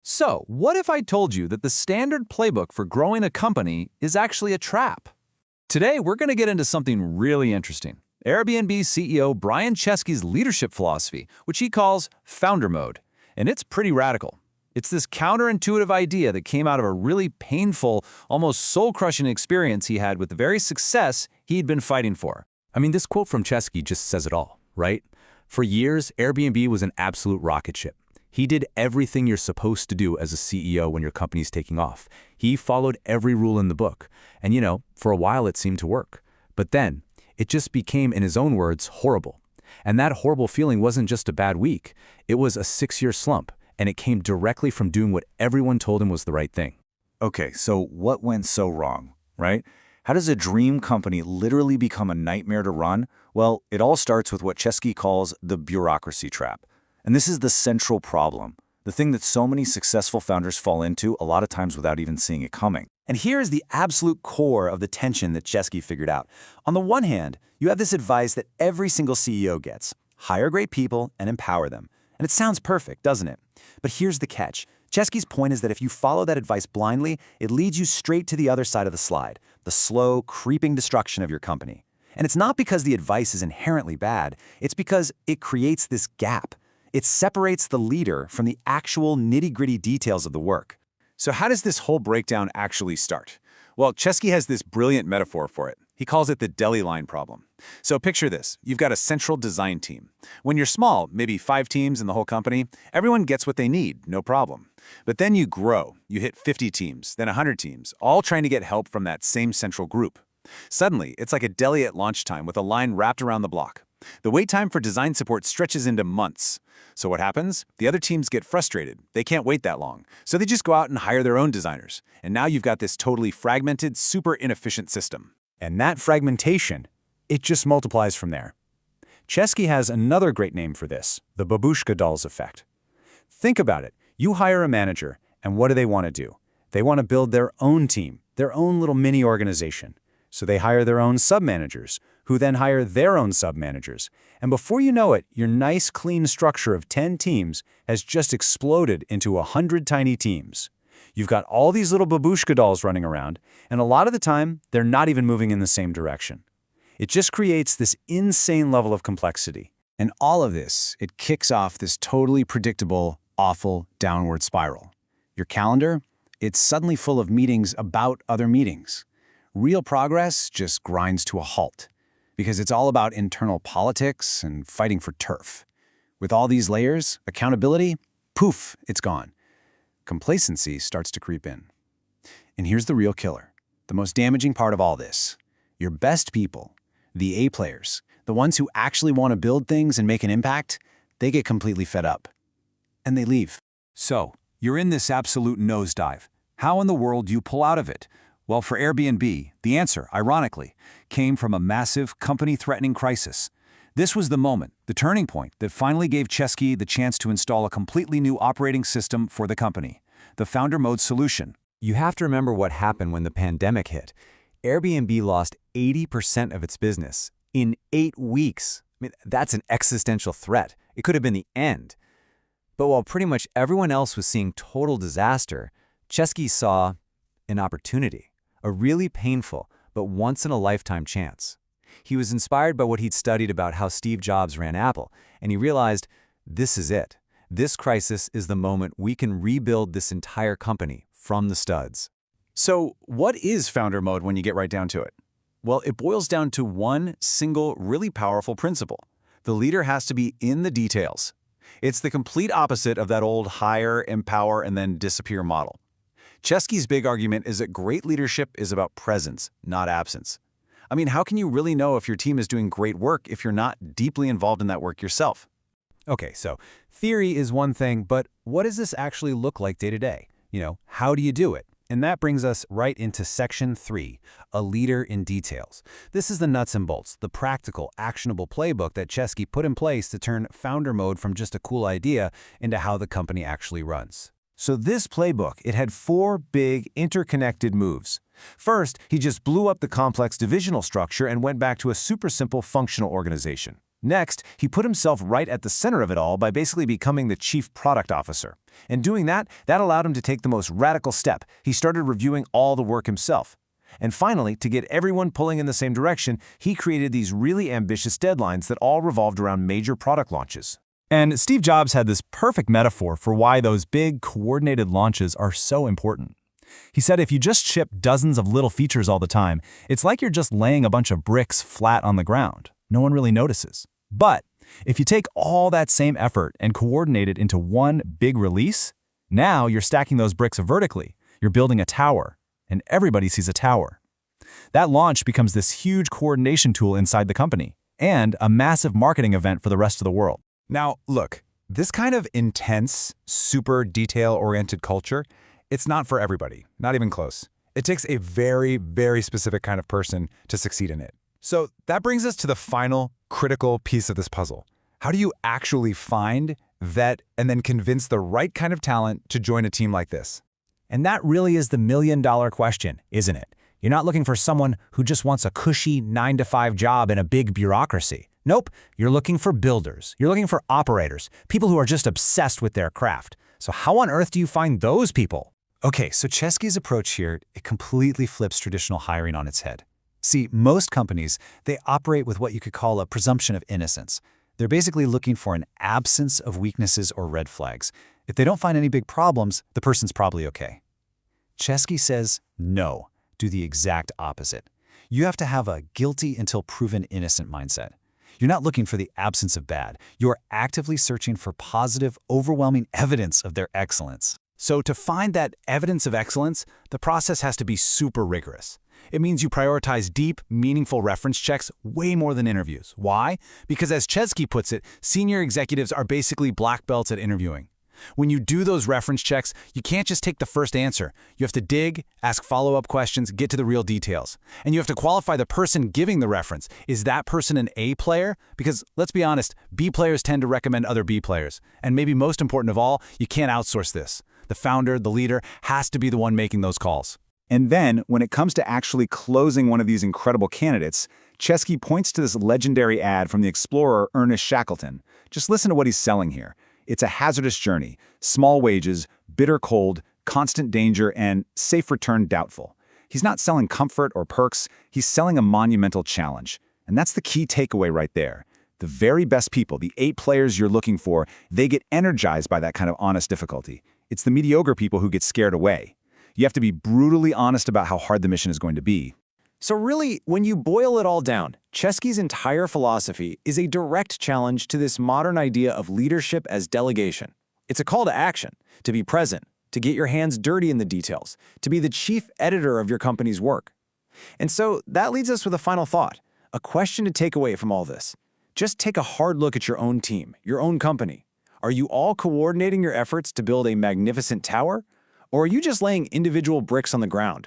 So, what if I told you that the standard playbook for growing a company is actually a trap? Today, we're going to get into something really interesting. Airbnb CEO Brian Chesky's leadership philosophy, which he calls founder mode. And it's pretty radical. It's this counterintuitive idea that came out of a really painful, almost soul-crushing experience he had with the very success he'd been fighting for. I mean, this quote from Chesky just says it all, right? For years, Airbnb was an absolute rocket ship. He did everything you're supposed to do as a CEO when your company's taking off. He followed every rule in the book. And for a while it seemed to work. But then, it just became, in his own words, horrible. And that horrible feeling wasn't just a bad week. It was a 6-year slump, and it came directly from doing what everyone told him was the right thing. Okay, so what went so wrong, right? How does a dream company literally become a nightmare to run? Well, it all starts with what Chesky calls the bureaucracy trap. And this is the central problem, the thing that so many successful founders fall into a lot of times without even seeing it coming. And here is the absolute core of the tension that Chesky figured out. On the one hand, you have this advice that every single CEO gets: hire great people and empower them. And it sounds perfect, doesn't it? But here's the catch. Chesky's point is that if you follow that advice blindly, it leads you straight to the other side of the slide, the slow, creeping destruction of your company. And it's not because the advice is inherently bad, it's because it creates this gap. It separates the leader from the actual nitty-gritty details of the work. So how does this whole breakdown actually start? Well, Chesky has this brilliant metaphor for it. He calls it the deli line problem. So picture this. You've got a central design team. When you're small, maybe 5 teams in the whole company, everyone gets what they need, no problem. But then you grow. You hit 50 teams, then 100 teams, all trying to get help from that same central group. Suddenly, it's like a deli at lunchtime with a line wrapped around the block. The wait time for design support stretches into months. So what happens? The other teams get frustrated. They can't wait that long. So they just go out and hire their own designers. And now you've got this totally fragmented, super inefficient system. And that fragmentation, it just multiplies from there. Chesky has another great name for this: the babushka dolls effect. Think about it. You hire a manager, and what do they want to do? They want to build their own team, their own little mini organization. So they hire their own sub-managers, who then hire their own sub-managers. And before you know it, your nice, clean structure of 10 teams has just exploded into 100 tiny teams. You've got all these little babushka dolls running around, and a lot of the time, they're not even moving in the same direction. It just creates this insane level of complexity. And all of this, it kicks off this totally predictable, awful downward spiral. Your calendar, it's suddenly full of meetings about other meetings. Real progress just grinds to a halt, because it's all about internal politics and fighting for turf. With all these layers, accountability, poof, it's gone. Complacency starts to creep in. And here's the real killer, the most damaging part of all this. Your best people, the A players, the ones who actually want to build things and make an impact, they get completely fed up. And they leave. So, you're in this absolute nosedive. How in the world do you pull out of it? Well, for Airbnb, the answer, ironically, came from a massive, company-threatening crisis. This was the moment, the turning point, that finally gave Chesky the chance to install a completely new operating system for the company, the Founder Mode solution. You have to remember what happened when the pandemic hit. Airbnb lost 80% of its business in 8 weeks. I mean, that's an existential threat. It could have been the end. But while pretty much everyone else was seeing total disaster, Chesky saw an opportunity. A really painful, but once-in-a-lifetime chance. He was inspired by what he'd studied about how Steve Jobs ran Apple, and he realized, this is it. This crisis is the moment we can rebuild this entire company from the studs. So what is founder mode when you get right down to it? Well, it boils down to one single, really powerful principle. The leader has to be in the details. It's the complete opposite of that old hire, empower, and then disappear model. Chesky's big argument is that great leadership is about presence, not absence. I mean, how can you really know if your team is doing great work if you're not deeply involved in that work yourself? Okay, so theory is one thing, but what does this actually look like day to day? How do you do it? And that brings us right into Section 3, a leader in details. This is the nuts and bolts, the practical, actionable playbook that Chesky put in place to turn founder mode from just a cool idea into how the company actually runs. So this playbook, it had 4 big interconnected moves. First, he just blew up the complex divisional structure and went back to a super simple functional organization. Next, he put himself right at the center of it all by basically becoming the chief product officer. And doing that allowed him to take the most radical step. He started reviewing all the work himself. And finally, to get everyone pulling in the same direction, he created these really ambitious deadlines that all revolved around major product launches. And Steve Jobs had this perfect metaphor for why those big, coordinated launches are so important. He said if you just ship dozens of little features all the time, it's like you're just laying a bunch of bricks flat on the ground. No one really notices. But if you take all that same effort and coordinate it into one big release, now you're stacking those bricks vertically. You're building a tower, and everybody sees a tower. That launch becomes this huge coordination tool inside the company and a massive marketing event for the rest of the world. Now, look, this kind of intense, super detail-oriented culture, it's not for everybody, not even close. It takes a very, very specific kind of person to succeed in it. So that brings us to the final critical piece of this puzzle. How do you actually find, vet, and then convince the right kind of talent to join a team like this? And that really is the million-dollar question, isn't it? You're not looking for someone who just wants a cushy 9-to-5 job in a big bureaucracy. Nope, you're looking for builders. You're looking for operators, people who are just obsessed with their craft. So how on earth do you find those people? Okay, so Chesky's approach here, it completely flips traditional hiring on its head. See, most companies, they operate with what you could call a presumption of innocence. They're basically looking for an absence of weaknesses or red flags. If they don't find any big problems, the person's probably okay. Chesky says, no, do the exact opposite. You have to have a guilty until proven innocent mindset. You're not looking for the absence of bad. You're actively searching for positive, overwhelming evidence of their excellence. So to find that evidence of excellence, the process has to be super rigorous. It means you prioritize deep, meaningful reference checks way more than interviews. Why? Because as Chesky puts it, senior executives are basically black belts at interviewing. When you do those reference checks, you can't just take the first answer. You have to dig, ask follow-up questions, get to the real details. And you have to qualify the person giving the reference. Is that person an A player? Because let's be honest, B players tend to recommend other B players. And maybe most important of all, you can't outsource this. The founder, the leader, has to be the one making those calls. And then, when it comes to actually closing one of these incredible candidates, Chesky points to this legendary ad from the explorer Ernest Shackleton. Just listen to what he's selling here. It's a hazardous journey, small wages, bitter cold, constant danger, and safe return doubtful. He's not selling comfort or perks, he's selling a monumental challenge. And that's the key takeaway right there. The very best people, the 8 players you're looking for, they get energized by that kind of honest difficulty. It's the mediocre people who get scared away. You have to be brutally honest about how hard the mission is going to be. So really, when you boil it all down, Chesky's entire philosophy is a direct challenge to this modern idea of leadership as delegation. It's a call to action, to be present, to get your hands dirty in the details, to be the chief editor of your company's work. And so that leads us with a final thought, a question to take away from all this. Just take a hard look at your own team, your own company. Are you all coordinating your efforts to build a magnificent tower? Or are you just laying individual bricks on the ground?